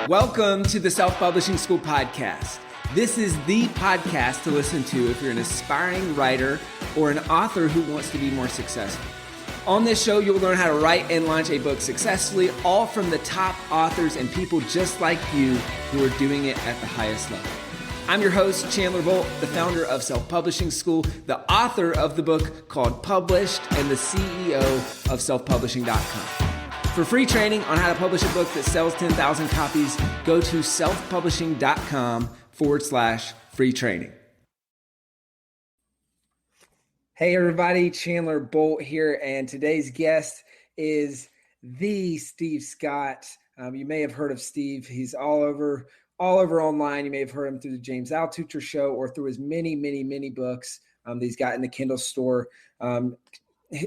Welcome to the Self-Publishing School podcast. This is the podcast to listen to if you're an aspiring writer or an author who wants to be more successful. On this show, you'll learn how to write and launch a book successfully, all from the top authors and people just like you who are doing it at the highest level. I'm your host, Chandler Bolt, the founder of Self-Publishing School, the author of the book called Published, and the CEO of selfpublishing.com. For free training on how to publish a book that sells 10,000 copies, go to selfpublishing.com/free training. Hey everybody, Chandler Bolt here, and today's guest is the Steve Scott. You may have heard of Steve. He's all over online. You may have heard him through the James Altucher Show or through his many books that he's got in the Kindle store.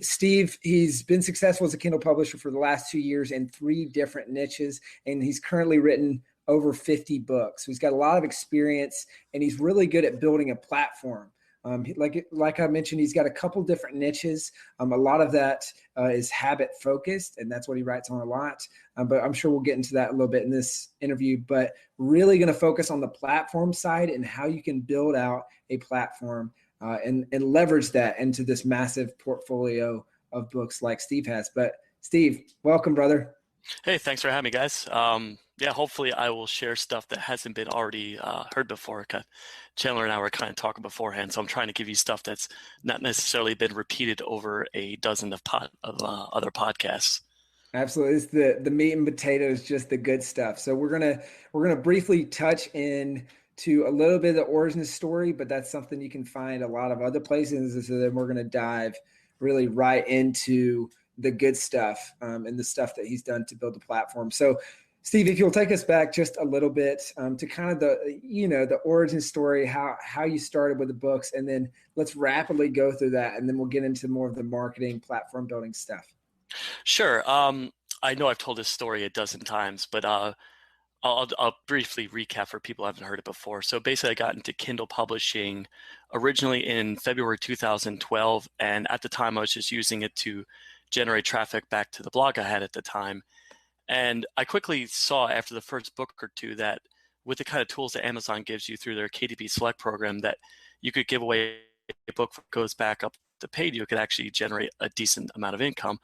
Steve, he's been successful as a Kindle publisher for the last 2 years in 3 different niches, and he's currently written over 50 books. So he's got a lot of experience, and he's really good at building a platform. Like I mentioned, he's got a couple different niches. A lot of that is habit focused, and that's what he writes on a lot. But I'm sure we'll get into that a little bit in this interview, but really going to focus on the platform side and how you can build out a platform and leverage that into this massive portfolio of books like Steve has. But Steve, welcome, brother. Hey, thanks for having me, guys. Hopefully I will share stuff that hasn't been already heard before. Chandler and I were kind of talking beforehand, so I'm trying to give you stuff that's not necessarily been repeated over a dozen of other podcasts. Absolutely, it's the meat and potatoes, just the good stuff. So we're gonna briefly touch in to a little bit of the origin story, but that's something you can find a lot of other places. So then we're going to dive really right into the good stuff and the stuff that he's done to build the platform. So Steve, if you'll take us back just a little bit to kind of the origin story, how you started with the books, and then let's rapidly go through that, and then we'll get into more of the marketing, platform building stuff. Sure. I know I've told this story a dozen times, but I'll briefly recap for people who haven't heard it before. So basically I got into Kindle publishing originally in February 2012. And at the time I was just using it to generate traffic back to the blog I had at the time. And I quickly saw after the first book or two that with the kind of tools that Amazon gives you through their KDP Select program, that you could give away a book that goes back up the paid, you could actually generate a decent amount of income.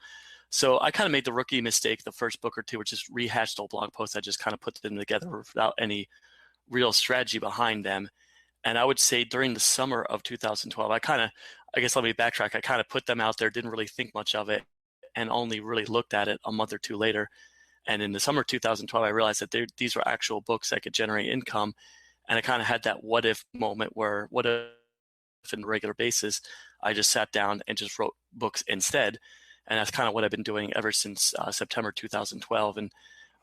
So I kind of made the rookie mistake the first book or two, which is rehashed old blog posts. I just kind of put them together without any real strategy behind them. And I would say during the summer of 2012, I kind of put them out there, didn't really think much of it, and only really looked at it a month or two later. And in the summer of 2012, I realized that these were actual books that could generate income. And I kind of had that what if moment where what if on a regular basis, I just sat down and just wrote books instead. And that's kind of what I've been doing ever since September 2012. And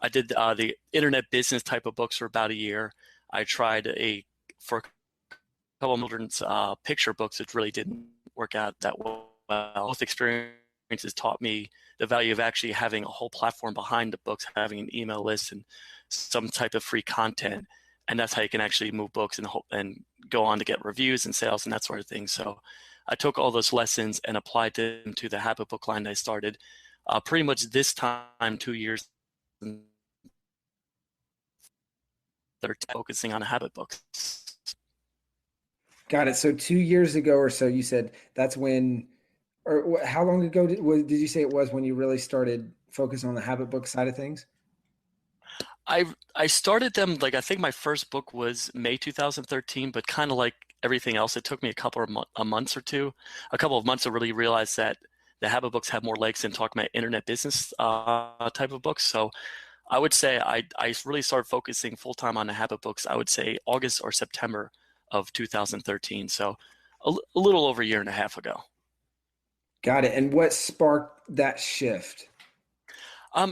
I did the internet business type of books for about a year. I tried for a couple of children's picture books. It really didn't work out that well. Both experiences taught me the value of actually having a whole platform behind the books, having an email list and some type of free content. And that's how you can actually move books and go on to get reviews and sales and that sort of thing. So I took all those lessons and applied them to the habit book line I started pretty much this time, 2 years, they're focusing on habit books. Got it. So 2 years ago or so, you said that's when, or how long ago did you say it was when you really started focusing on the habit book side of things? I started them, I think my first book was May 2013, but kind of like everything else, it took me a couple of months to really realize that the habit books have more legs than talking about internet business type of books. So I would say I really started focusing full time on the habit books, I would say August or September of 2013. So a little over a year and a half ago. Got it. And what sparked that shift?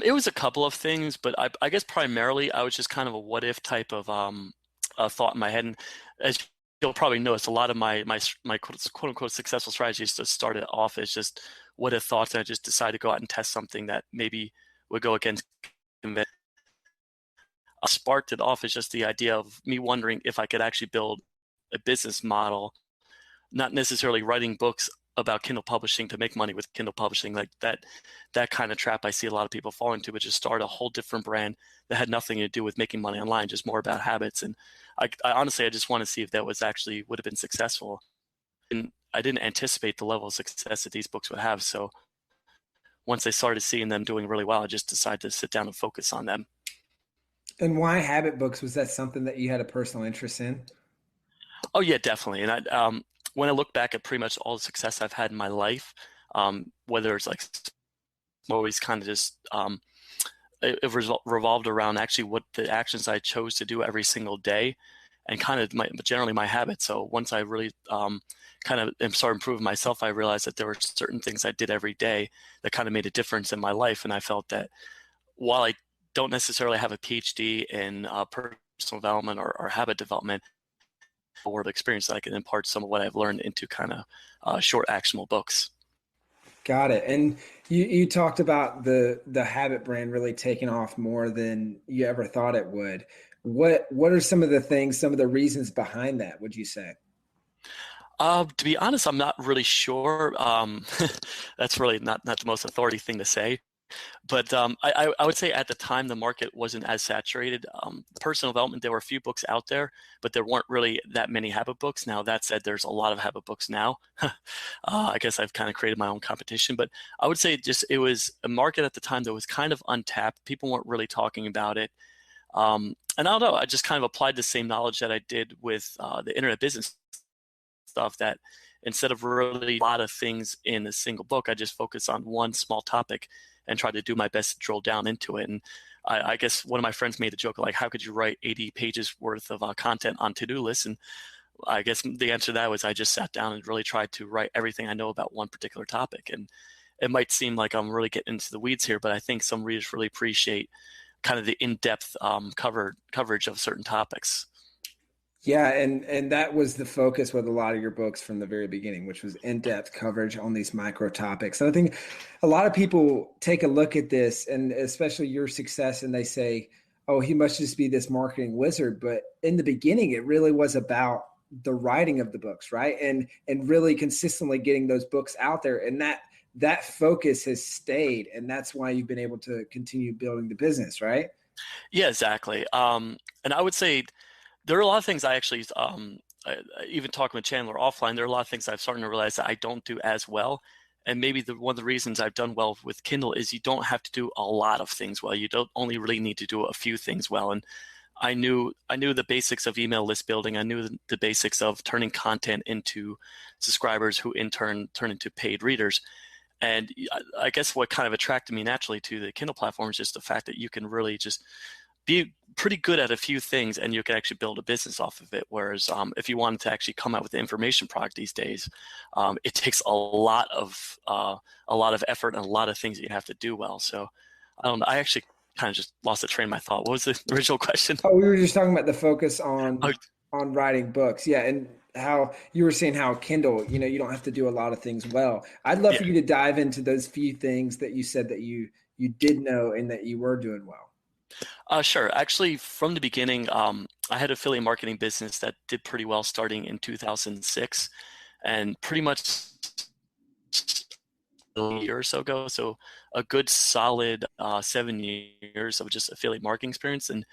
It was a couple of things, but I guess primarily I was just kind of a what if type of thought in my head. And as you'll probably notice, a lot of my quote unquote successful strategies just started off as just what if thoughts, and I just decided to go out and test something that maybe would go against convention. Sparked it off as just the idea of me wondering if I could actually build a business model, not necessarily writing books about Kindle publishing to make money with Kindle publishing, like that kind of trap I see a lot of people fall into, but just start a whole different brand that had nothing to do with making money online, just more about habits. And I honestly, I just want to see if that was actually would have been successful. And I didn't anticipate the level of success that these books would have. So once I started seeing them doing really well, I just decided to sit down and focus on them. And why habit books? Was that something that you had a personal interest in? Oh yeah, definitely. And when I look back at pretty much all the success I've had in my life, whether it's like always kind of just it revolved around actually what the actions I chose to do every single day, and kind of generally my habits. So once I really kind of started improving myself, I realized that there were certain things I did every day that kind of made a difference in my life, and I felt that while I don't necessarily have a PhD in personal development or habit development, a world experience that I can impart some of what I've learned into kind of short, actionable books. Got it. And you talked about the habit brand really taking off more than you ever thought it would. What are some of the things, some of the reasons behind that, would you say? To be honest, I'm not really sure. That's really not the most authority thing to say. But I would say at the time the market wasn't as saturated. Personal development, there were a few books out there, but there weren't really that many habit books. Now that said, there's a lot of habit books now. I guess I've kind of created my own competition, but I would say just it was a market at the time that was kind of untapped. People weren't really talking about it. And I don't know, I just kind of applied the same knowledge that I did with the internet business stuff, that instead of really a lot of things in a single book, I just focus on one small topic and try to do my best to drill down into it. And I guess one of my friends made a joke like, how could you write 80 pages worth of content on to-do lists? And I guess the answer to that was I just sat down and really tried to write everything I know about one particular topic. And it might seem like I'm really getting into the weeds here, but I think some readers really appreciate kind of the in-depth coverage of certain topics. Yeah, and that was the focus with a lot of your books from the very beginning, which was in-depth coverage on these micro topics. And I think a lot of people take a look at this, and especially your success, and they say, "Oh, he must just be this marketing wizard." But in the beginning, it really was about the writing of the books, right? And really consistently getting those books out there, and that focus has stayed, and that's why you've been able to continue building the business, right? Yeah, exactly. And I would say there are a lot of things I actually, even talking with Chandler offline, there are a lot of things I've started to realize that I don't do as well. And maybe one of the reasons I've done well with Kindle is you don't have to do a lot of things well. You don't only really need to do a few things well. And I knew the basics of email list building. I knew the basics of turning content into subscribers who in turn turn into paid readers. And I guess what kind of attracted me naturally to the Kindle platform is just the fact that you can really just be pretty good at a few things and you can actually build a business off of it. Whereas if you wanted to actually come out with an information product these days, it takes a lot of effort and a lot of things that you have to do well. So I don't know. I actually kind of just lost the train of my thought. What was the original question? Oh, we were just talking about the focus Oh, on writing books. Yeah, and how you were saying how Kindle, you don't have to do a lot of things well. I'd love yeah. for you to dive into those few things that you said that you did know and that you were doing well. Sure. Actually, from the beginning, I had an affiliate marketing business that did pretty well starting in 2006, and pretty much a year or so ago. So a good solid 7 years of just affiliate marketing experience. And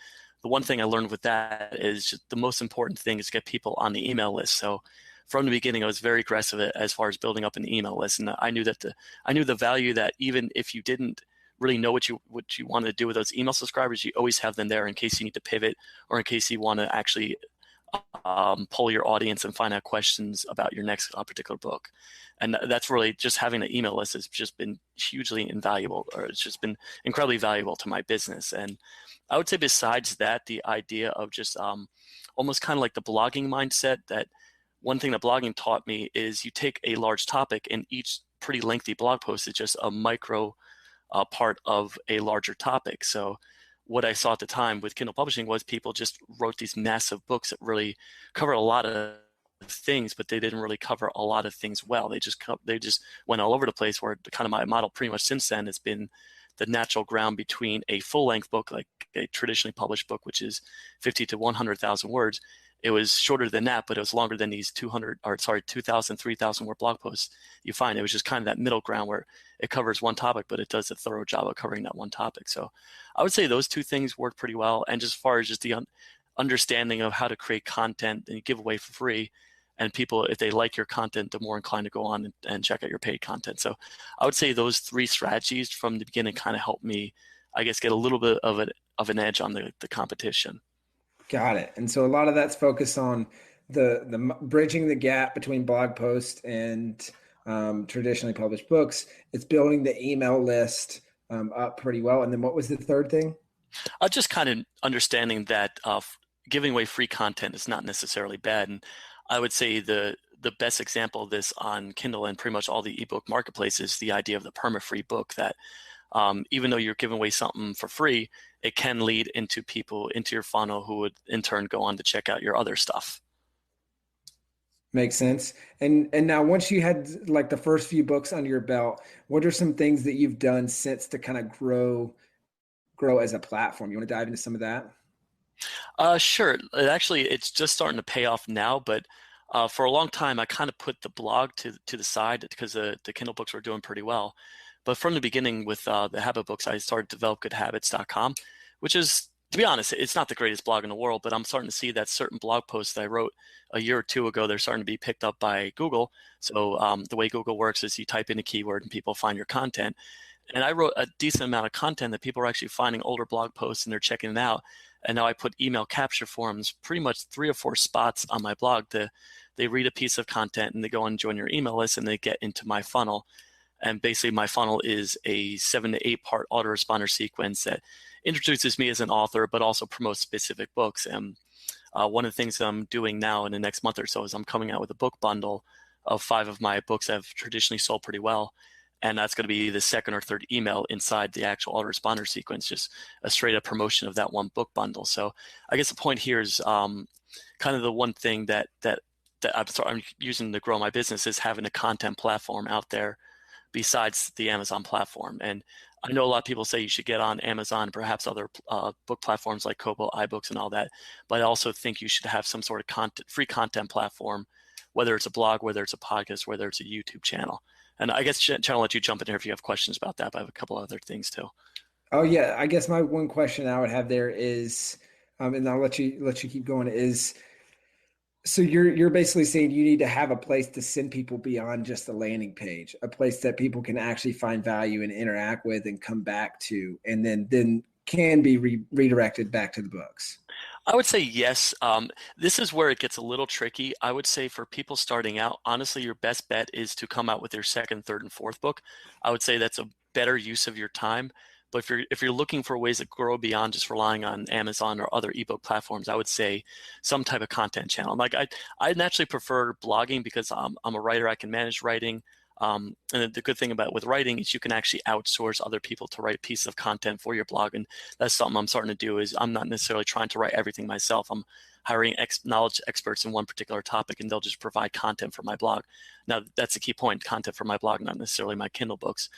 the one thing I learned with that is just the most important thing is to get people on the email list. So from the beginning, I was very aggressive as far as building up an email list, and I knew that I knew the value that even if you didn't really know what you wanted to do with those email subscribers, you always have them there in case you need to pivot or in case you want to actually poll your audience and find out questions about your next particular book. And that's really just having an email list has just been hugely invaluable, or it's just been incredibly valuable to my business. And I would say besides that, the idea of just almost kind of like the blogging mindset, that one thing that blogging taught me is you take a large topic and each pretty lengthy blog post is just a micro part of a larger topic. So what I saw at the time with Kindle publishing was people just wrote these massive books that really covered a lot of things, but they didn't really cover a lot of things well. They just went all over the place. Where kind of my model pretty much since then has been the natural ground between a full length book, like a traditionally published book, which is 50 to 100,000 words, it was shorter than that, but it was longer than these 2,000, 3,000 word blog posts you find. It was just kind of that middle ground where it covers one topic, but it does a thorough job of covering that one topic. So I would say those two things work pretty well. And just as far as just the understanding of how to create content and give away for free, and people, if they like your content, they're more inclined to go on and check out your paid content. So I would say those three strategies from the beginning kind of helped me, I guess, get a little bit of an edge on the competition. Got it. And so a lot of that's focused on the bridging the gap between blog posts and traditionally published books. It's building the email list up pretty well. And then what was the third thing? Just kind of understanding that giving away free content is not necessarily bad. And I would say the best example of this on Kindle and pretty much all the ebook marketplaces is the idea of the perma-free book, that even though you're giving away something for free, it can lead into people into your funnel who would in turn go on to check out your other stuff. Makes sense. And now once you had like the first few books under your belt, what are some things that you've done since to kind of grow as a platform? You want to dive into some of that? Sure. It's just starting to pay off now, but for a long time, I kind of put the blog to the side because the Kindle books were doing pretty well. But from the beginning with the habit books, I started developgoodhabits.com, which is, to be honest, it's not the greatest blog in the world, but I'm starting to see that certain blog posts that I wrote a year or two ago, they're starting to be picked up by Google. So the way Google works is you type in a keyword and people find your content. And I wrote a decent amount of content that people are actually finding older blog posts and they're checking it out. And now I put email capture forms pretty much 3 or 4 spots on my blog. They read a piece of content and they go and join your email list and they get into my funnel. And basically my funnel is a 7 to 8 part autoresponder sequence that introduces me as an author, but also promotes specific books. And one of the things that I'm doing now in the next month or so is I'm coming out with a book bundle of 5 of my books that have traditionally sold pretty well. And that's going to be the second or third email inside the actual autoresponder sequence, just a straight up promotion of that one book bundle. So I guess the point here is kind of the one thing that I'm using to grow my business is having a content platform out there besides the Amazon platform. And I know a lot of people say you should get on Amazon and perhaps other book platforms like Kobo, iBooks, and all that. But I also think you should have some sort of free content platform, whether it's a blog, whether it's a podcast, whether it's a YouTube channel. And I guess, Chen, I'll let you jump in here if you have questions about that, but I have a couple other things too. Oh yeah, I guess my one question I would have there is, and I'll let you keep going, is so you're basically saying you need to have a place to send people beyond just the landing page, a place that people can actually find value and interact with and come back to, and then can be redirected back to the books. I would say yes. This is where it gets a little tricky. I would say for people starting out, honestly, your best bet is to come out with your second, third, and fourth book. I would say that's a better use of your time. But if you're looking for ways to grow beyond just relying on Amazon or other ebook platforms, I would say some type of content channel. Like I naturally prefer blogging because I'm a writer. I can manage writing. And the good thing with writing is you can actually outsource other people to write pieces of content for your blog. And that's something I'm starting to do is I'm not necessarily trying to write everything myself. I'm hiring knowledge experts in one particular topic and they'll just provide content for my blog. Now that's the key point, content for my blog, not necessarily my Kindle books.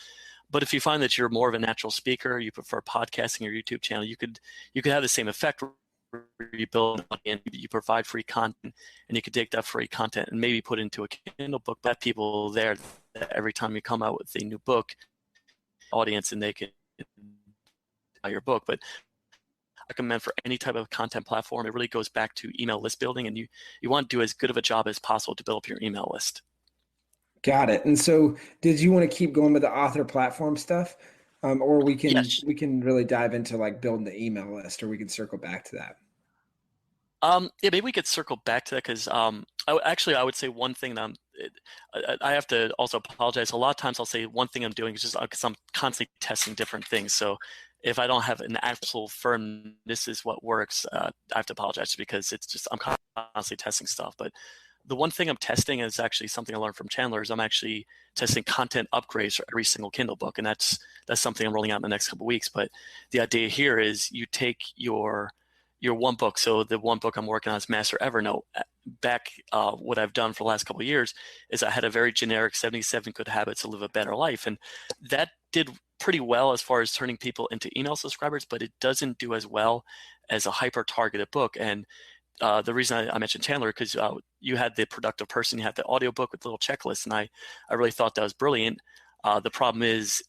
But if you find that you're more of a natural speaker, you prefer podcasting or YouTube channel, you could have the same effect where you build an audience, you provide free content, and you could take that free content and maybe put into a Kindle book. That people there that every time you come out with a new book, audience, and they can buy your book. But I recommend for any type of content platform, it really goes back to email list building, and you want to do as good of a job as possible to build up your email list. Got it. And so, did you want to keep going with the author platform stuff, or Yes. we can really dive into like building the email list, or we can circle back to that? Yeah, maybe we could circle back to that because I would say one thing that I have to also apologize. A lot of times I'll say one thing I'm doing is just because I'm constantly testing different things. So if I don't have an actual firm, this is what works, I have to apologize because it's just I'm constantly testing stuff. But the one thing I'm testing is actually something I learned from Chandler is I'm actually testing content upgrades for every single Kindle book. And that's something I'm rolling out in the next couple of weeks. But the idea here is you take your one book. So the one book I'm working on is Master Evernote. Back, what I've done for the last couple of years is I had a very generic 77 good habits to live a better life. And that did pretty well as far as turning people into email subscribers, but it doesn't do as well as a hyper targeted book. And the reason I mentioned Chandler, because you had the productive person, you had the audiobook with little checklists, and I really thought that was brilliant. The problem is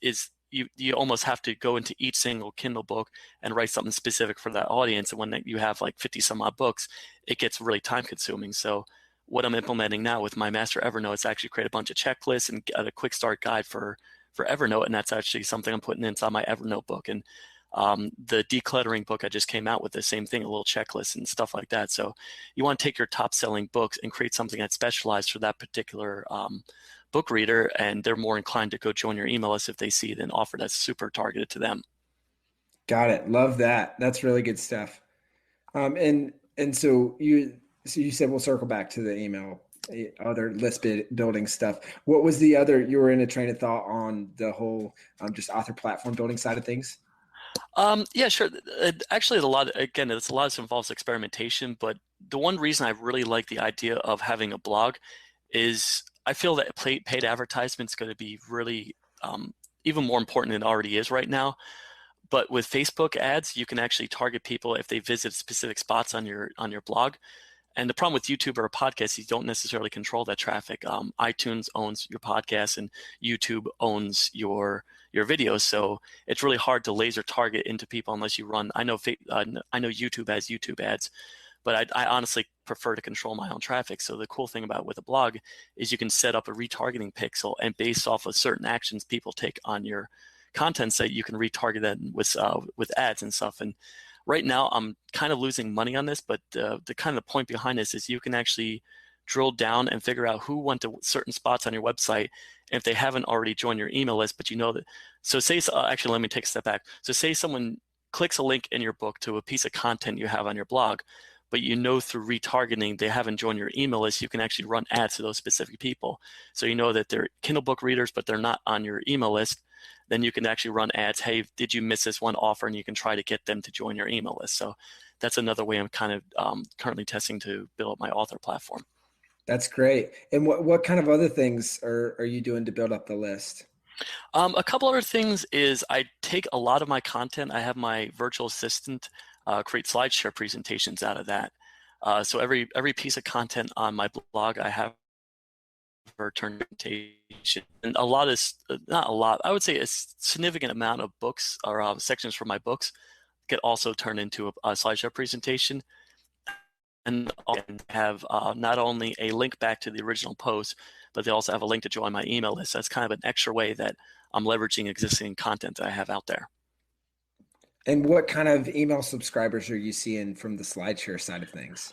you almost have to go into each single Kindle book and write something specific for that audience. And when you have like 50 some odd books, it gets really time consuming. So what I'm implementing now with my master Evernote is actually create a bunch of checklists and a quick start guide for Evernote, and that's actually something I'm putting inside my Evernote book. And the decluttering book I just came out with the same thing, a little checklist and stuff like that. So you want to take your top selling books and create something that's specialized for that particular book reader, and they're more inclined to go join your email list if they see an offer that's super targeted to them. Got it. Love that. That's really good stuff. And so you said we'll circle back to the email, other building stuff. What was the other? You were in a train of thought on the whole just author platform building side of things. Yeah, sure. Actually, it's a lot of involves experimentation, but the one reason I really like the idea of having a blog is I feel that paid advertisement is going to be really even more important than it already is right now. But with Facebook ads, you can actually target people if they visit specific spots on your blog. And the problem with YouTube or a podcast, you don't necessarily control that traffic. iTunes owns your podcast, and YouTube owns your videos. So it's really hard to laser target into people unless you run. I know YouTube has YouTube ads, but I honestly prefer to control my own traffic. So the cool thing about with a blog is you can set up a retargeting pixel, and based off of certain actions people take on your content site, you can retarget that with ads and stuff. And right now, I'm kind of losing money on this, but the kind of the point behind this is you can actually drill down and figure out who went to certain spots on your website. And if they haven't already joined your email list, but you know that, so actually, let me take a step back. So say someone clicks a link in your book to a piece of content you have on your blog, but you know through retargeting they haven't joined your email list, you can actually run ads to those specific people. So you know that they're Kindle book readers, but they're not on your email list. Then you can actually run ads. Hey, did you miss this one offer? And you can try to get them to join your email list. So that's another way I'm kind of currently testing to build up my author platform. That's great. And what kind of other things are you doing to build up the list? A couple other things is I take a lot of my content. I have my virtual assistant create SlideShare presentations out of that. So every piece of content on my blog, I have her turn presentation, and a lot is not a lot. I would say a significant amount of books or sections from my books get also turned into a SlideShare presentation, and have not only a link back to the original post, but they also have a link to join my email list. That's kind of an extra way that I'm leveraging existing content that I have out there. And what kind of email subscribers are you seeing from the SlideShare side of things?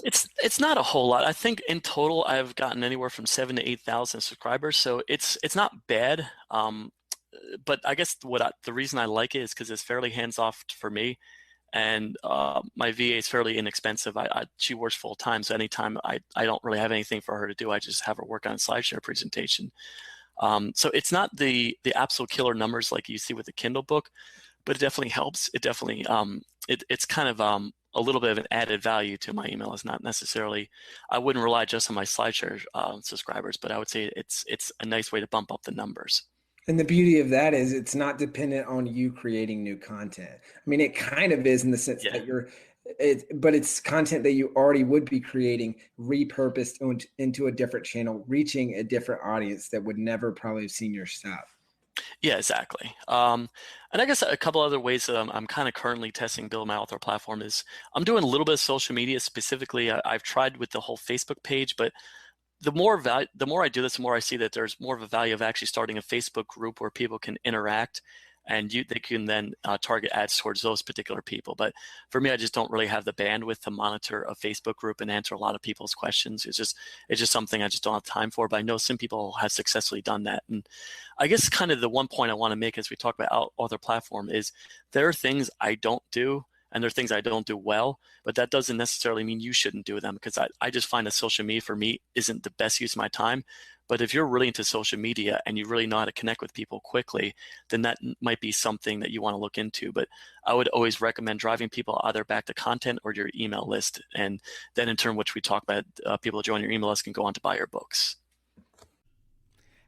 It's not a whole lot. I think in total I've gotten anywhere from 7,000 to 8,000 subscribers, so it's not bad. But I guess the reason I like it is because it's fairly hands off for me, and my VA is fairly inexpensive. She works full time, so anytime I don't really have anything for her to do, I just have her work on a SlideShare presentation. So it's not the absolute killer numbers like you see with the Kindle book, but it definitely helps. It definitely it's kind of a little bit of an added value to my email. It's not necessarily, I wouldn't rely just on my SlideShare subscribers, but I would say it's a nice way to bump up the numbers. And the beauty of that is it's not dependent on you creating new content. I mean, it kind of is in the sense Yeah. that but it's content that you already would be creating, repurposed into a different channel, reaching a different audience that would never probably have seen your stuff. Yeah, exactly. And I guess a couple other ways that I'm kind of currently testing build my author platform is I'm doing a little bit of social media. Specifically, I've tried with the whole Facebook page, but the more I do this, the more I see that there's more of a value of actually starting a Facebook group where people can interact, and they can then target ads towards those particular people. But for me, I just don't really have the bandwidth to monitor a Facebook group and answer a lot of people's questions. It's just something I just don't have time for. But I know some people have successfully done that. And I guess kind of the one point I want to make as we talk about author platform is there are things I don't do, and there are things I don't do well, but that doesn't necessarily mean you shouldn't do them, because I just find that social media for me isn't the best use of my time. But if you're really into social media and you really know how to connect with people quickly, then that might be something that you want to look into. But I would always recommend driving people either back to content or your email list. And then in turn, which we talk about, people who join your email list can go on to buy your books.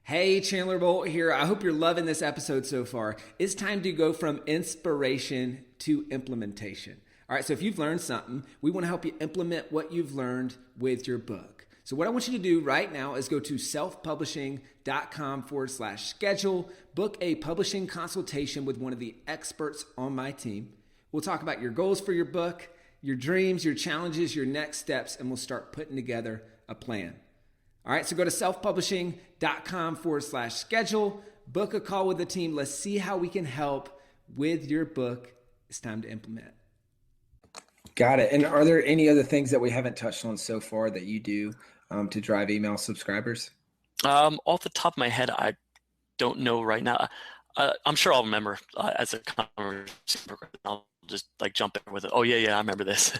Hey, Chandler Bolt here. I hope you're loving this episode so far. It's time to go from inspiration to implementation. All right, so if you've learned something, we want to help you implement what you've learned with your book. So what I want you to do right now is go to selfpublishing.com/schedule, book a publishing consultation with one of the experts on my team. We'll talk about your goals for your book, your dreams, your challenges, your next steps, and we'll start putting together a plan. All right, so go to selfpublishing.com/schedule, book a call with the team. Let's see how we can help with your book. It's time to implement. Got it. And are there any other things that we haven't touched on so far that you do to drive email subscribers? Off the top of my head, I don't know right now. I'm sure I'll remember as a conversation. I'll just like jump in with it. Oh yeah, I remember this.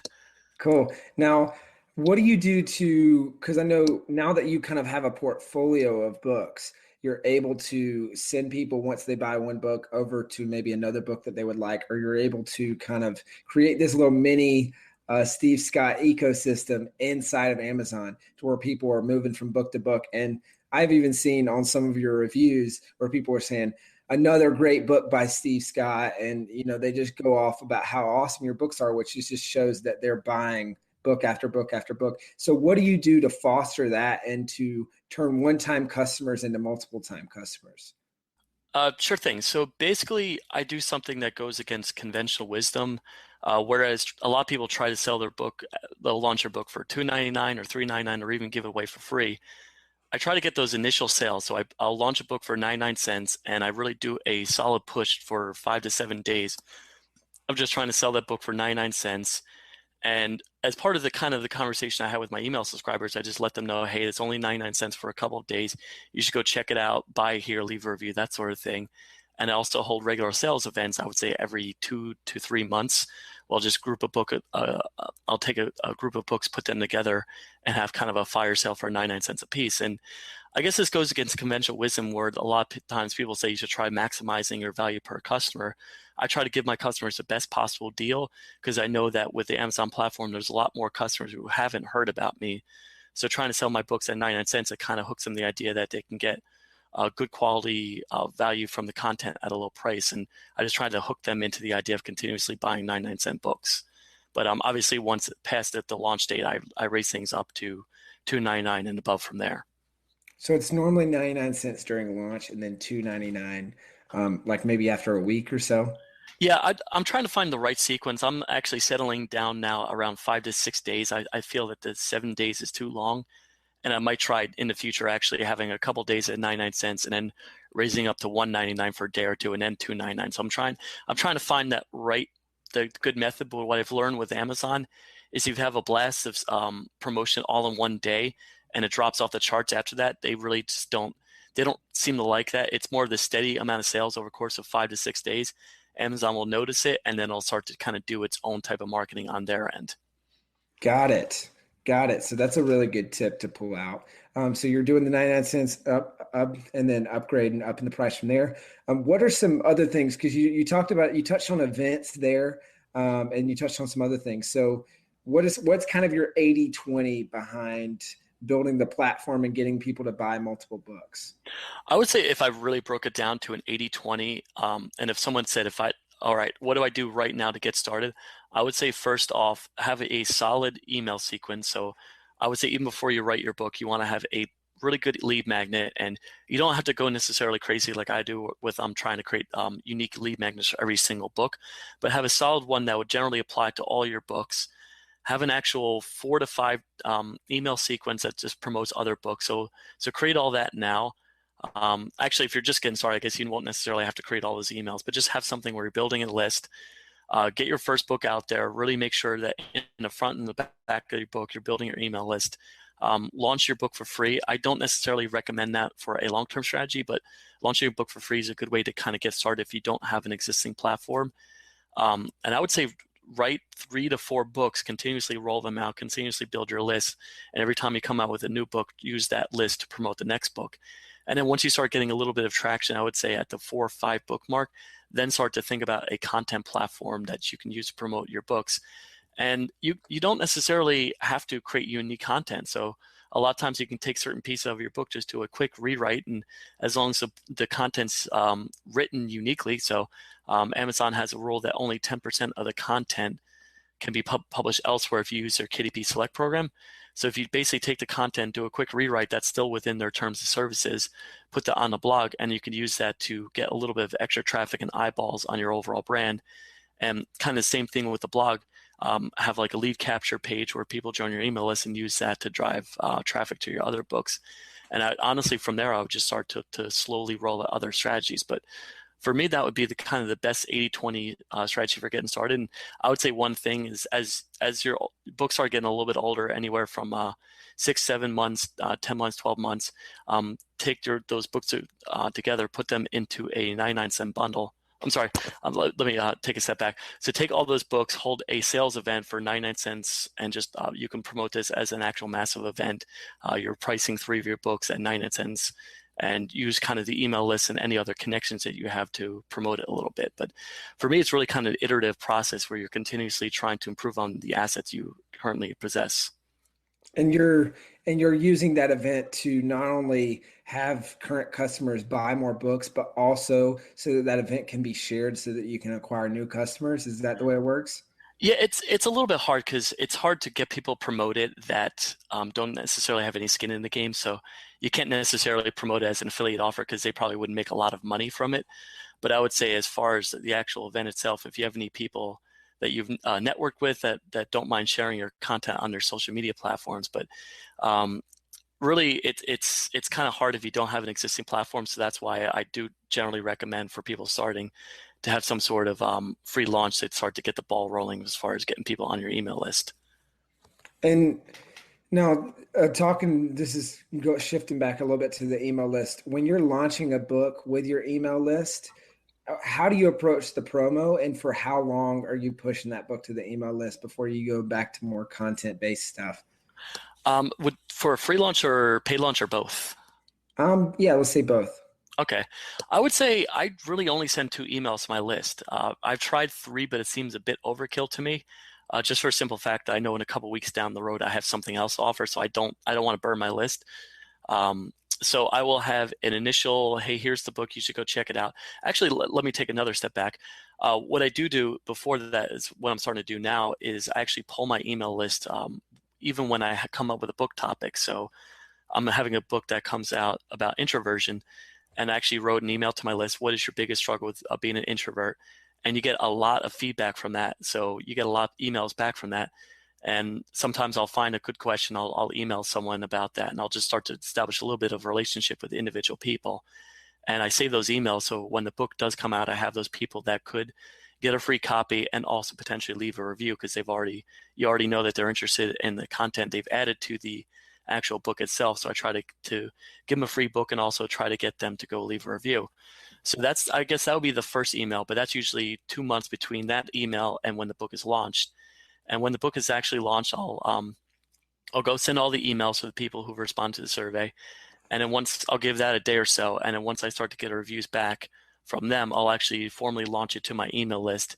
Cool. Now, what do you do because I know now that you kind of have a portfolio of books, you're able to send people once they buy one book over to maybe another book that they would like, or you're able to kind of create this little mini Steve Scott ecosystem inside of Amazon to where people are moving from book to book. And I've even seen on some of your reviews where people are saying, another great book by Steve Scott. And, they just go off about how awesome your books are, which just shows that they're buying book after book after book. So what do you do to foster that and to turn one-time customers into multiple-time customers? Sure thing. So basically, I do something that goes against conventional wisdom. Whereas a lot of people try to sell their book, they'll launch their book for $2.99 or $3.99 or even give it away for free. I try to get those initial sales. So I'll launch a book for 99 cents and I really do a solid push for 5 to 7 days of just trying to sell that book for 99 cents. And as part of the conversation I had with my email subscribers, I just let them know, hey, it's only 99 cents for a couple of days. You should go check it out, buy here, leave a review, that sort of thing. And I also hold regular sales events, I would say every 2 to 3 months. I'll just group a book, I'll take a group of books, put them together, and have kind of a fire sale for 99 cents a piece. And I guess this goes against conventional wisdom where a lot of times people say you should try maximizing your value per customer. I try to give my customers the best possible deal because I know that with the Amazon platform, there's a lot more customers who haven't heard about me. So trying to sell my books at 99 cents, it kind of hooks them the idea that they can get good quality value from the content at a low price. And I just try to hook them into the idea of continuously buying 99-cent books. But obviously, once past the launch date, I raise things up to $2.99 and above from there. So it's normally 99 cents during launch and then $2.99, like maybe after a week or so? Yeah, I'm trying to find the right sequence. I'm actually settling down now around 5 to 6 days. I feel that the 7 days is too long. And I might try in the future actually having a couple days at 99 cents and then raising up to $1.99 for a day or two and then $2.99. So I'm trying to find the good method. But what I've learned with Amazon is if you have a blast of promotion all in one day and it drops off the charts after that, they really just don't seem to like that. It's more of the steady amount of sales over the course of 5 to 6 days. Amazon will notice it and then it'll start to kind of do its own type of marketing on their end. Got it. So that's a really good tip to pull out. So you're doing the 99 cents up, and then upgrading up in the price from there. What are some other things? Because you touched on events there, and you touched on some other things. So what's kind of your 80-20 behind building the platform and getting people to buy multiple books? I would say if I really broke it down to an 80-20, and if someone said, all right, what do I do right now to get started? I would say first off, have a solid email sequence. So I would say even before you write your book, you want to have a really good lead magnet, and you don't have to go necessarily crazy like I do with trying to create unique lead magnets for every single book, but have a solid one that would generally apply to all your books. Have an actual 4 to 5 email sequence that just promotes other books. So create all that now. Actually, if you're just getting started, I guess you won't necessarily have to create all those emails, but just have something where you're building a list. Get your first book out there. Really make sure that in the front and the back of your book, you're building your email list. Launch your book for free. I don't necessarily recommend that for a long-term strategy, but launching your book for free is a good way to kind of get started if you don't have an existing platform. And I would say write 3 to 4 books, continuously roll them out, continuously build your list. And every time you come out with a new book, use that list to promote the next book. And then once you start getting a little bit of traction, I would say at the 4 or 5 book mark, then start to think about a content platform that you can use to promote your books. And you don't necessarily have to create unique content. So a lot of times you can take certain pieces of your book, just do a quick rewrite, and as long as the content's written uniquely. So Amazon has a rule that only 10% of the content can be published elsewhere if you use their KDP Select program. So if you basically take the content, do a quick rewrite that's still within their terms of services, put that on the blog, and you can use that to get a little bit of extra traffic and eyeballs on your overall brand. And kind of the same thing with the blog. Have like a lead capture page where people join your email list and use that to drive traffic to your other books. And honestly, from there, I would just start to slowly roll out other strategies. But for me, that would be the kind of the best 80-20 strategy for getting started. And I would say one thing is as your books are getting a little bit older, anywhere from 6, 7 months, 10 months, 12 months, take those books together, put them into a 99-cent bundle. I'm sorry, let me take a step back. So take all those books, hold a sales event for 99 cents, and just you can promote this as an actual massive event. You're pricing 3 of your books at 99 cents, and use kind of the email list and any other connections that you have to promote it a little bit. But for me, it's really kind of an iterative process where you're continuously trying to improve on the assets you currently possess. And you're using that event to not only have current customers buy more books, but also so that that event can be shared so that you can acquire new customers. Is that the way it works? Yeah, it's a little bit hard because it's hard to get people promoted that don't necessarily have any skin in the game. So you can't necessarily promote it as an affiliate offer because they probably wouldn't make a lot of money from it. But I would say as far as the actual event itself, if you have any people that you've networked with that don't mind sharing your content on their social media platforms, but really it's kind of hard if you don't have an existing platform. So that's why I do generally recommend for people starting to have some sort of free launch to start to get the ball rolling as far as getting people on your email list. And now, this is shifting back a little bit to the email list. When you're launching a book with your email list, how do you approach the promo, and for how long are you pushing that book to the email list before you go back to more content-based stuff? For a free launch or paid launch or both? Yeah, let's say both. Okay. I would say I really only send 2 emails to my list. I've tried 3, but it seems a bit overkill to me. Just for a simple fact, I know in a couple weeks down the road I have something else to offer, so I don't want to burn my list. So I will have an initial, hey, here's the book, you should go check it out. Actually, let me take another step back. What I do before that is what I'm starting to do now is I actually pull my email list even when I come up with a book topic. So I'm having a book that comes out about introversion, and I actually wrote an email to my list, what is your biggest struggle with being an introvert? And you get a lot of feedback from that. So you get a lot of emails back from that. And sometimes I'll find a good question, I'll email someone about that, and I'll just start to establish a little bit of a relationship with individual people. And I save those emails, so when the book does come out, I have those people that could get a free copy and also potentially leave a review because you already know that they're interested in the content they've added to the actual book itself. So I try to give them a free book and also try to get them to go leave a review. So I guess that would be the first email, but that's usually 2 months between that email and when the book is launched. And when the book is actually launched, I'll go send all the emails to the people who respond to the survey. And then I'll give that a day or so. And then once I start to get reviews back from them, I'll actually formally launch it to my email list.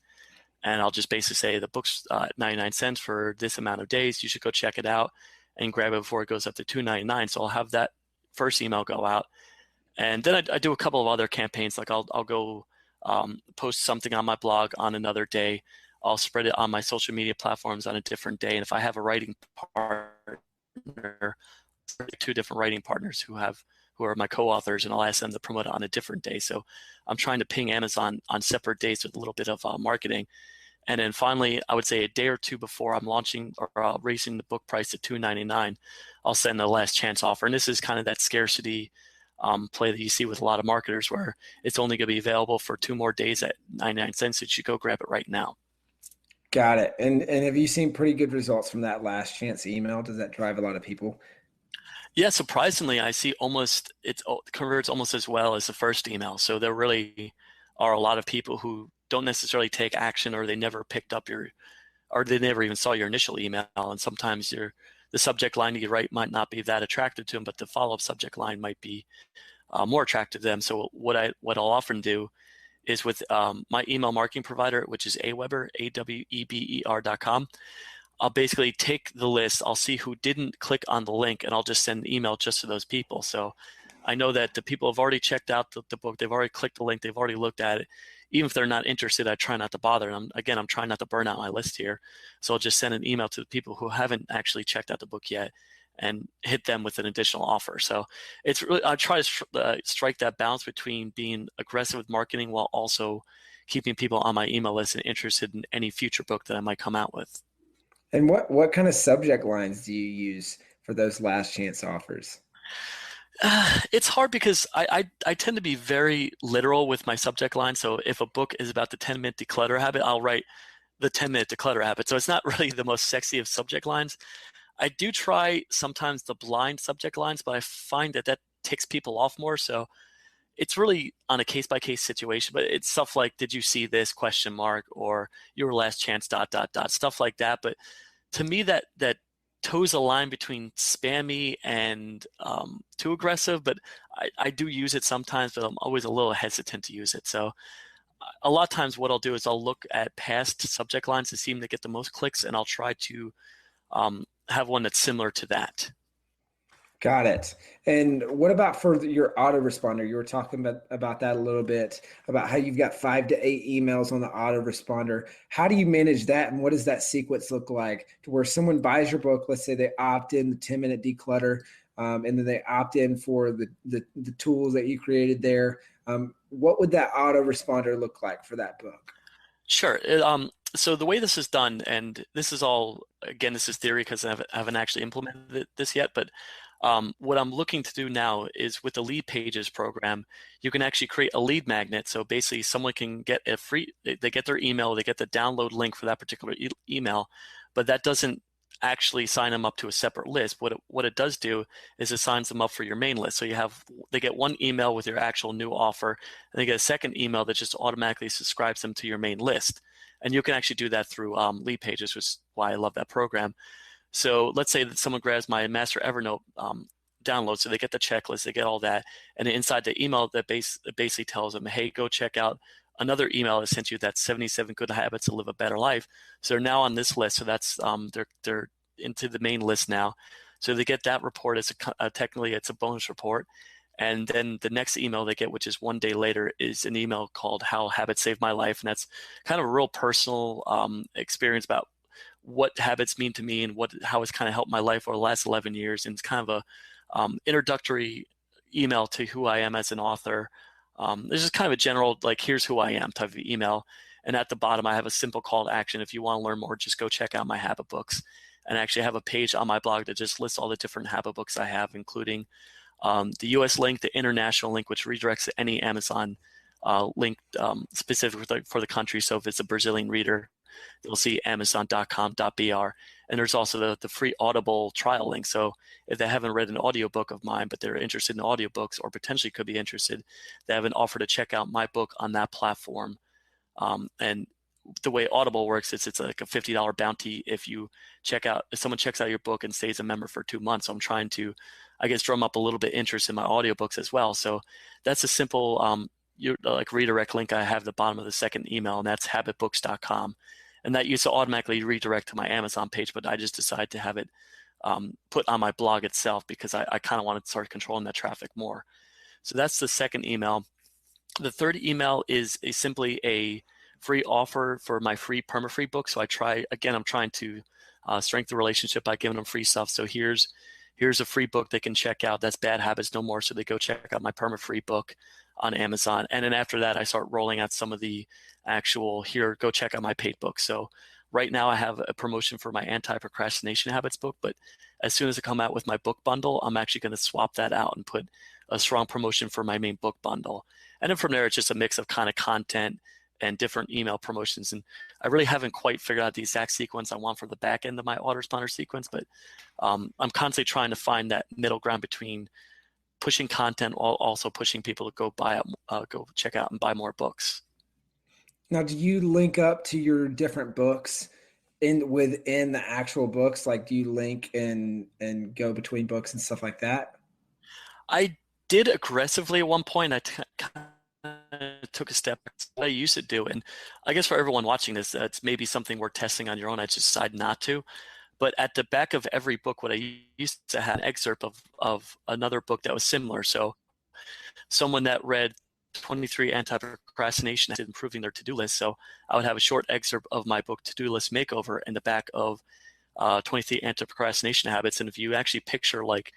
And I'll just basically say the book's 99 cents for this amount of days. You should go check it out and grab it before it goes up to $2.99. So I'll have that first email go out. And then I do a couple of other campaigns. Like I'll go post something on my blog on another day. I'll spread it on my social media platforms on a different day. And if I have a writing partner, 2 different writing partners who are my co-authors, and I'll ask them to promote it on a different day. So I'm trying to ping Amazon on separate days with a little bit of marketing. And then finally, I would say a day or 2 before I'm launching or raising the book price to $2.99, I'll send the last chance offer. And this is kind of that scarcity play that you see with a lot of marketers where it's only going to be available for 2 more days at 99 cents. So you should go grab it right now. Got it. And have you seen pretty good results from that last chance email? Does that drive a lot of people? Yeah, surprisingly, I see it converts almost as well as the first email. So there really are a lot of people who don't necessarily take action, or they never picked up or they never even saw your initial email. And sometimes the subject line you write might not be that attractive to them, but the follow-up subject line might be more attractive to them. So what I'll often do is with my email marketing provider, which is Aweber, AWEBER.com. I'll basically take the list. I'll see who didn't click on the link, and I'll just send an email just to those people. So I know that the people have already checked out the book. They've already clicked the link. They've already looked at it. even if they're not interested, I try not to bother. And I'm trying not to burn out my list here. So I'll just send an email to the people who haven't actually checked out the book yet and hit them with an additional offer. So it's really, I try to strike that balance between being aggressive with marketing while also keeping people on my email list and interested in any future book that I might come out with. And what kind of subject lines do you use for those last chance offers? It's hard because I tend to be very literal with my subject line. So if a book is about the 10-minute declutter habit, I'll write the 10-minute declutter habit. So it's not really the most sexy of subject lines. I do try sometimes the blind subject lines, but I find that that ticks people off more. So it's really on a case by case situation, but it's stuff like, did you see this question mark, or your last chance dot dot dot, stuff like that. But to me, that toes a line between spammy and too aggressive, but I do use it sometimes, but I'm always a little hesitant to use it. So a lot of times what I'll do is I'll look at past subject lines to seem to get the most clicks, and I'll try to have one that's similar to that. Got it. And what about for your autoresponder? You were talking about that a little bit, about how you've got 5 to 8 emails on the autoresponder. How do you manage that, and what does that sequence look like to where someone buys your book? Let's say they opt in the 10-minute declutter, and then they opt in for the tools that you created there. What would that autoresponder look like for that book? Sure. So the way this is done, and this is all, again, this is theory because I haven't actually implemented this yet, but what I'm looking to do now is with the lead pages program, you can actually create a lead magnet. So basically someone can get they get their email, they get the download link for that particular email, but that doesn't actually sign them up to a separate list. What it does do is it signs them up for your main list. So they get one email with your actual new offer, and they get a second email that just automatically subscribes them to your main list. And you can actually do that through lead pages, which is why I love that program. So let's say that someone grabs my Master Evernote download, so they get the checklist, they get all that, and inside the email that basically tells them, hey, go check out another email that sent you, that 77 good habits to live a better life. So they're now on this list. So that's they're into the main list now. So they get that report as technically it's a bonus report. And then the next email they get, which is one day later, is an email called How Habits Saved My Life. And that's kind of a real personal experience about what habits mean to me and how it's kind of helped my life over the last 11 years. And it's kind of a introductory email to who I am as an author. This is kind of a general, like, here's who I am type of email. And at the bottom, I have a simple call to action. If you want to learn more, just go check out my habit books. And I actually have a page on my blog that just lists all the different habit books I have, including the US link, the international link, which redirects to any Amazon link specifically for the country. So if it's a Brazilian reader, you'll see amazon.com.br. And there's also the free Audible trial link. So if they haven't read an audiobook of mine, but they're interested in audiobooks or potentially could be interested, they have an offer to check out my book on that platform. And the way Audible works is it's like a $50 bounty if someone checks out your book and stays a member for 2 months. So I'm trying to, I guess, drum up a little bit interest in my audiobooks as well. So that's a simple redirect link I have at the bottom of the second email, and that's habitbooks.com. And that used to automatically redirect to my Amazon page, but I just decided to have it put on my blog itself because I kind of wanted to start controlling that traffic more. So that's the second email. The third email is simply a free offer for my free perma-free book. So I'm trying to strengthen the relationship by giving them free stuff. So here's a free book they can check out. That's Bad Habits No More. So they go check out my perma-free book on Amazon. And then after that, I start rolling out some of the actual, here, go check out my paid book. So right now I have a promotion for my anti-procrastination habits book, but as soon as I come out with my book bundle, I'm actually going to swap that out and put a strong promotion for my main book bundle. And then from there, it's just a mix of kind of content and different email promotions. And I really haven't quite figured out the exact sequence I want for the back end of my autoresponder sequence, but I'm constantly trying to find that middle ground between pushing content while also pushing people to go check out and buy more books. Now, do you link up to your different books within the actual books? Like, do you link and go between books and stuff like that? I did aggressively at one point. I kind of took a step back. I used to do, and I guess for everyone watching this, it's maybe something worth testing on your own. I just decided not to. But at the back of every book, what I used to have an excerpt of another book that was similar. So someone that read 23 anti-procrastination habits, improving their to-do list. So I would have a short excerpt of my book, To-Do List Makeover, in the back of 23 anti-procrastination habits. And if you actually picture like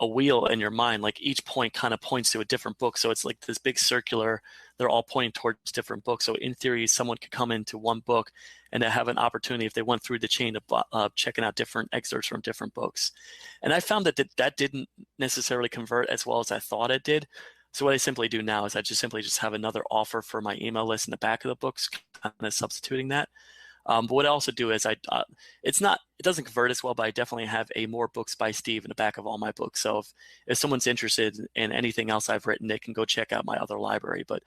a wheel in your mind, like each point kind of points to a different book. So it's like this big circular, they're all pointing towards different books. So in theory, someone could come into one book and they have an opportunity, if they went through the chain of checking out different excerpts from different books. And I found that didn't necessarily convert as well as I thought it did. So what I simply do now is I just simply have another offer for my email list in the back of the books, kind of substituting that. But what I also do is it doesn't convert as well, but I definitely have a More Books by Steve in the back of all my books. So if someone's interested in anything else I've written, they can go check out my other library. But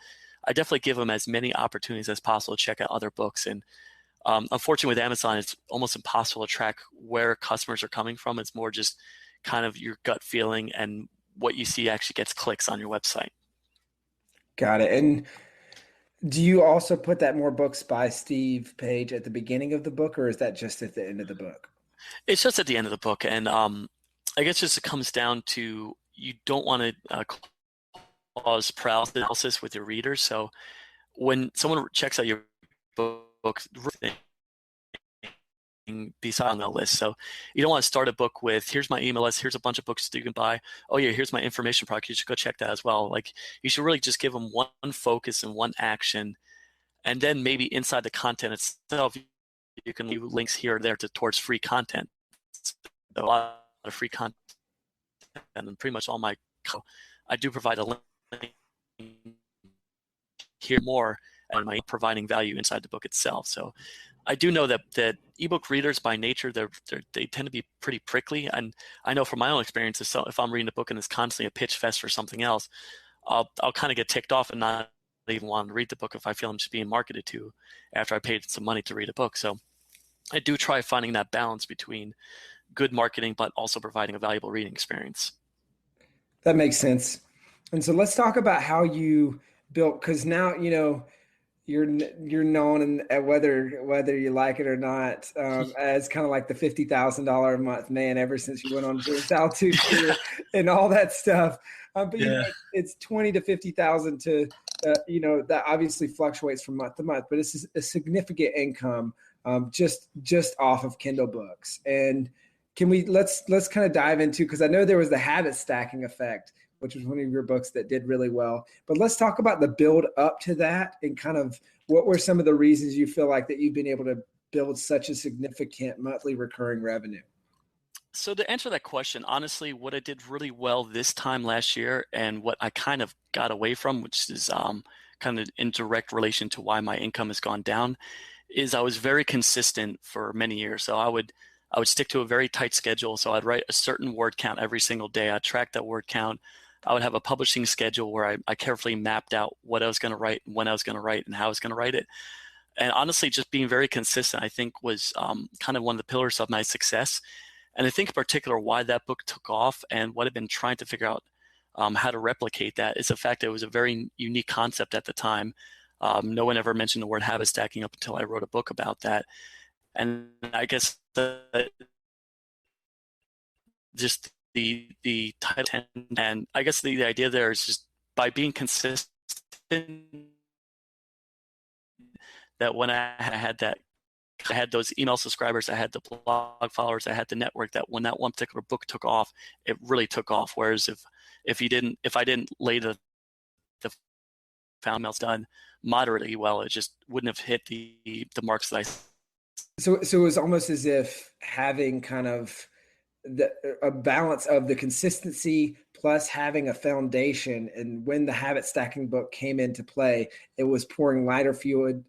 I definitely give them as many opportunities as possible to check out other books. And unfortunately with Amazon, it's almost impossible to track where customers are coming from. It's more just kind of your gut feeling, and what you see actually gets clicks on your website. Got it. And do you also put that More Books by Steve page at the beginning of the book, or is that just at the end of the book? It's just at the end of the book. And I guess just it comes down to, you don't want to cause paralysis with your readers. So when someone checks out your book, be on the list. So you don't want to start a book with, here's my email list, here's a bunch of books that you can buy. Oh yeah, here's my information product. You should go check that as well. Like, you should really just give them one focus and one action. And then maybe inside the content itself, you can leave links here or there towards free content. So a lot of free content, and pretty much I do provide a link here more, and I'm providing value inside the book itself. So I do know that ebook readers by nature, they tend to be pretty prickly. And I know from my own experiences, so if I'm reading a book and it's constantly a pitch fest for something else, I'll kind of get ticked off and not even want to read the book if I feel I'm just being marketed to after I paid some money to read a book. So I do try finding that balance between good marketing, but also providing a valuable reading experience. That makes sense. And so let's talk about how you built, because now, you're known, and whether you like it or not, as kind of like the $50,000 a month man ever since you went on James Altuch tour and all that stuff. But Yeah. it's 20 to 50,000 to that obviously fluctuates from month to month, but it's a significant income just off of Kindle books. And let's kind of dive into, because I know there was the habit stacking effect, which was one of your books that did really well. But let's talk about the build up to that, and kind of what were some of the reasons you feel like that you've been able to build such a significant monthly recurring revenue? So to answer that question, honestly, what I did really well this time last year, and what I kind of got away from, which is kind of in direct relation to why my income has gone down, is I was very consistent for many years. So I would stick to a very tight schedule. So I'd write a certain word count every single day. I'd track that word count. I would have a publishing schedule where I carefully mapped out what I was going to write, when I was going to write, and how I was going to write it. And honestly, just being very consistent, I think, was kind of one of the pillars of my success. And I think in particular why that book took off, and what I've been trying to figure out how to replicate that, is the fact that it was a very unique concept at the time. No one ever mentioned the word habit stacking up until I wrote a book about that. And I guess just the title, and I guess the idea there is just by being consistent, that when I had those email subscribers, I had the blog followers, I had the network, that when that one particular book took off, it really took off. Whereas if I didn't lay the found emails done moderately well, it just wouldn't have hit the marks that I. So it was almost as if having kind of a balance of the consistency plus having a foundation. And when the habit stacking book came into play, it was pouring lighter fluid.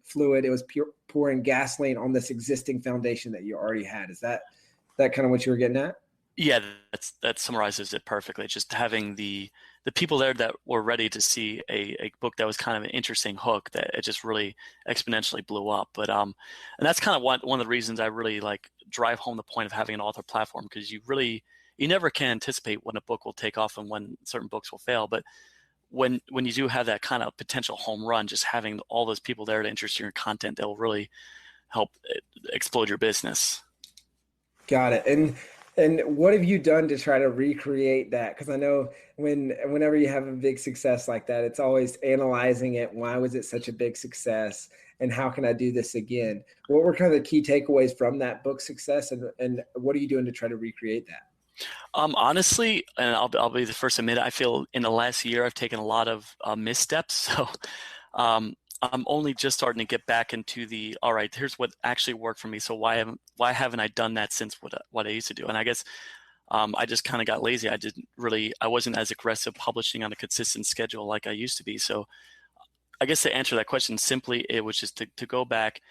It was pouring gasoline on this existing foundation that you already had. Is that kind of what you were getting at? Yeah, that summarizes it perfectly. Just having the people there that were ready to see a book that was kind of an interesting hook, that it just really exponentially blew up. But and that's kind of one of the reasons I really like drive home the point of having an author platform, because you never can anticipate when a book will take off and when certain books will fail. But when you do have that kind of potential home run, just having all those people there to interest in your content, that will really help explode your business. Got it. And And what have you done to try to recreate that? Because I know whenever you have a big success like that, it's always analyzing it. Why was it such a big success? And how can I do this again? What were kind of the key takeaways from that book success? And what are you doing to try to recreate that? Honestly, and I'll be the first to admit, I feel in the last year I've taken a lot of missteps. So I'm only just starting to get back into the, all right, here's what actually worked for me. So why haven't I done that since what I used to do? And I guess I just kind of got lazy. I wasn't as aggressive publishing on a consistent schedule like I used to be. So I guess to answer that question simply, it was just to go back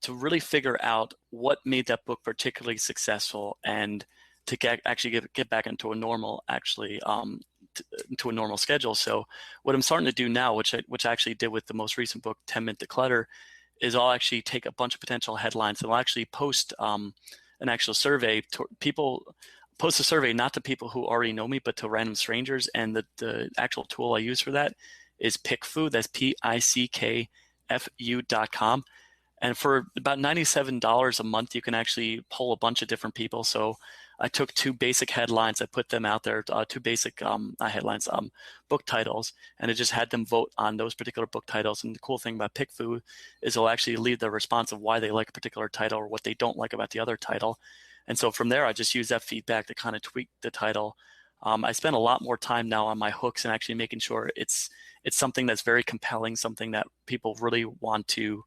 to really figure out what made that book particularly successful and to get back into a normal into a normal schedule. So what I'm starting to do now, which I actually did with the most recent book, 10 Minute Declutter, is I'll actually take a bunch of potential headlines and I'll actually post an actual survey to people. Post a survey not to people who already know me, but to random strangers. And the actual tool I use for that is PickFu. That's PICKFU.com. And for about $97 a month, you can actually poll a bunch of different people. So I took two basic headlines, I put them out there, two basic not headlines, book titles, and I just had them vote on those particular book titles. And the cool thing about PickFu is they'll actually leave their response of why they like a particular title or what they don't like about the other title. And so from there, I just use that feedback to kind of tweak the title. I spend a lot more time now on my hooks and actually making sure it's something that's very compelling, something that people really want to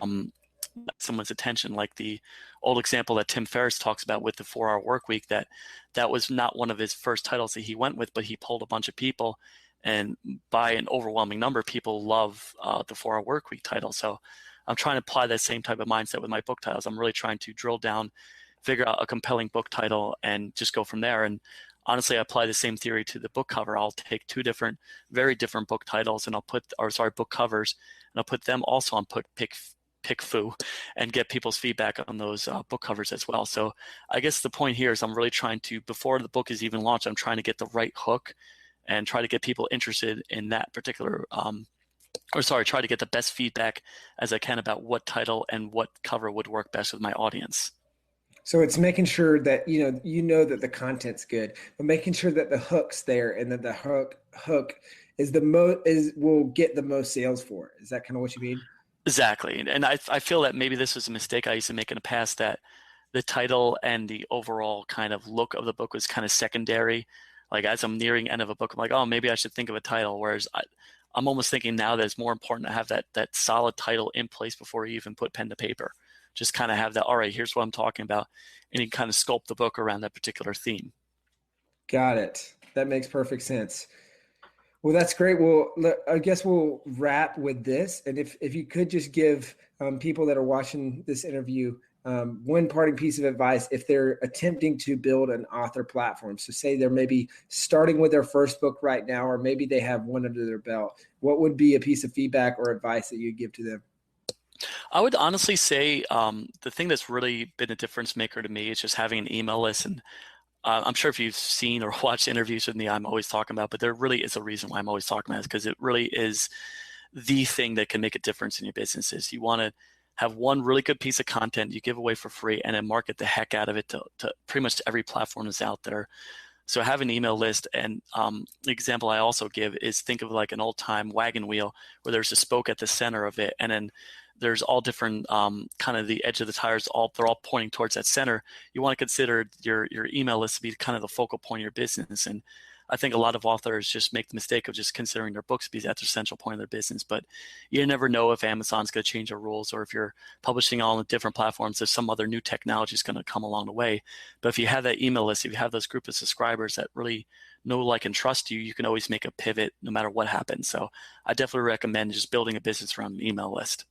um, someone's attention, like the old example that Tim Ferriss talks about with the 4-Hour Work Week, that was not one of his first titles that he went with, but he polled a bunch of people, and by an overwhelming number, people love the 4-Hour Work Week title. So I'm trying to apply that same type of mindset with my book titles. I'm really trying to drill down, figure out a compelling book title, and just go from there. And honestly, I apply the same theory to the book cover. I'll take two very different book titles, and book covers, and I'll put them also on PickFu and get people's feedback on those book covers as well. So I guess the point here is I'm really trying to, before the book is even launched, I'm trying to get the right hook and try to get people interested in that particular, try to get the best feedback as I can about what title and what cover would work best with my audience. So it's making sure that you know that the content's good, but making sure that the hook's there and that the hook is will get the most sales for it. Is that kind of what you mean? Exactly. And I feel that maybe this was a mistake I used to make in the past, that the title and the overall kind of look of the book was kind of secondary. Like as I'm nearing end of a book, I'm like, oh, maybe I should think of a title. Whereas I'm almost thinking now that it's more important to have that solid title in place before you even put pen to paper. Just kind of have that, all right, here's what I'm talking about. And you kind of sculpt the book around that particular theme. Got it. That makes perfect sense. Well, that's great. Well, I guess we'll wrap with this. And if you could just give people that are watching this interview one parting piece of advice if they're attempting to build an author platform. So say they're maybe starting with their first book right now, or maybe they have one under their belt. What would be a piece of feedback or advice that you'd give to them? I would honestly say the thing that's really been a difference maker to me is just having an email list. And I'm sure if you've seen or watched interviews with me, I'm always talking about, but there really is a reason why I'm always talking about it, because it really is the thing that can make a difference in your businesses. You want to have one really good piece of content you give away for free and then market the heck out of it to pretty much every platform that's out there. So have an email list. And the example I also give is think of like an old time wagon wheel where there's a spoke at the center of it. And then there's all different kind of the edge of the tires, they're all pointing towards that center. You want to consider your email list to be kind of the focal point of your business. And I think a lot of authors just make the mistake of just considering their books to be at the central point of their business. But you never know if Amazon's going to change their rules, or if you're publishing on different platforms, if some other new technology is going to come along the way. But if you have that email list, if you have those group of subscribers that really know, like, and trust you, you can always make a pivot no matter what happens. So I definitely recommend just building a business around an email list.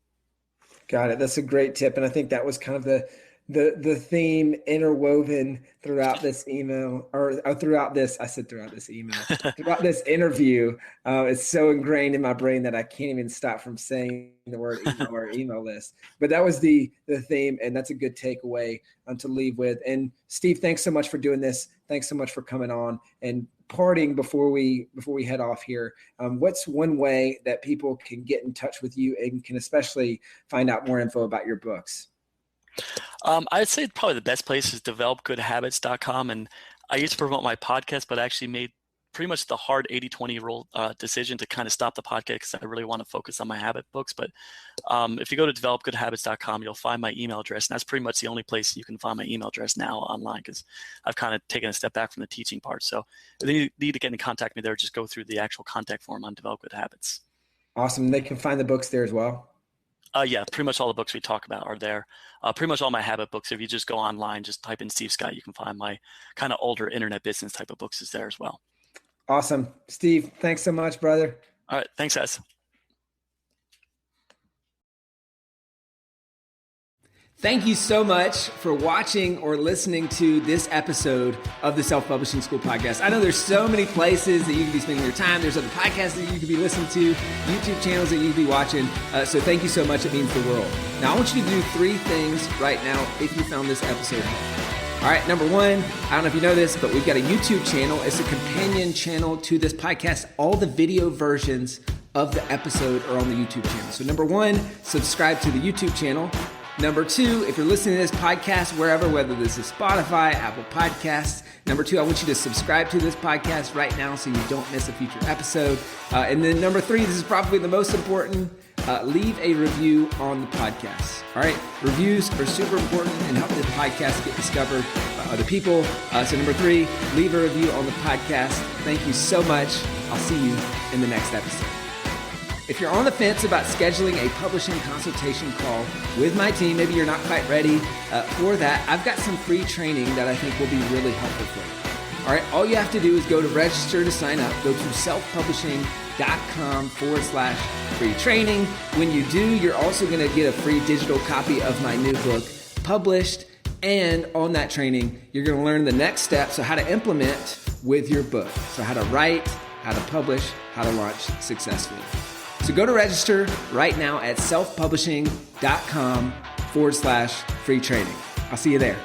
Got it. That's a great tip. And I think that was kind of the theme interwoven throughout this email, or throughout this, I said throughout this email, throughout this interview. It's so ingrained in my brain that I can't even stop from saying the word email or email list. But that was the theme, and that's a good takeaway to leave with. And Steve, thanks so much for doing this. Thanks so much for coming on. And parting before we head off here, what's one way that people can get in touch with you and can especially find out more info about your books? I'd say probably the best place is developgoodhabits.com. And I used to promote my podcast, but I actually made pretty much the hard 80-20 rule decision to kind of stop the podcast because I really want to focus on my habit books. But if you go to developgoodhabits.com, you'll find my email address. And that's pretty much the only place you can find my email address now online because I've kind of taken a step back from the teaching part. So if you need to get in contact with me there, just go through the actual contact form on Develop Good Habits. Awesome. They can find the books there as well. Yeah, pretty much all the books we talk about are there. Pretty much all my habit books. If you just go online, just type in Steve Scott, you can find my kind of older internet business type of books is there as well. Awesome. Steve, thanks so much, brother. All right. Thanks, guys. Thank you so much for watching or listening to this episode of the Self-Publishing School podcast. I know there's so many places that you can be spending your time. There's other podcasts that you could be listening to, YouTube channels that you could be watching. So thank you so much. It means the world. Now, I want you to do 3 things right now if you found this episode helpful. All right, number 1, I don't know if you know this, but we've got a YouTube channel. It's a companion channel to this podcast. All the video versions of the episode are on the YouTube channel. So number 1, subscribe to the YouTube channel. Number 2, if you're listening to this podcast wherever, whether this is Spotify, Apple Podcasts, number 2, I want you to subscribe to this podcast right now so you don't miss a future episode. And then number 3, this is probably the most important, leave a review on the podcast. All right, reviews are super important and help the podcast get discovered by other people. So number 3, leave a review on the podcast. Thank you so much. I'll see you in the next episode. If you're on the fence about scheduling a publishing consultation call with my team, maybe you're not quite ready for that, I've got some free training that I think will be really helpful for you. All right, all you have to do is go to register to sign up. Go to selfpublishing.com/free training. When you do, you're also going to get a free digital copy of my new book, Published. And on that training, you're going to learn the next steps, so how to implement with your book. So how to write, how to publish, how to launch successfully. So go to register right now at selfpublishing.com/free training. I'll see you there.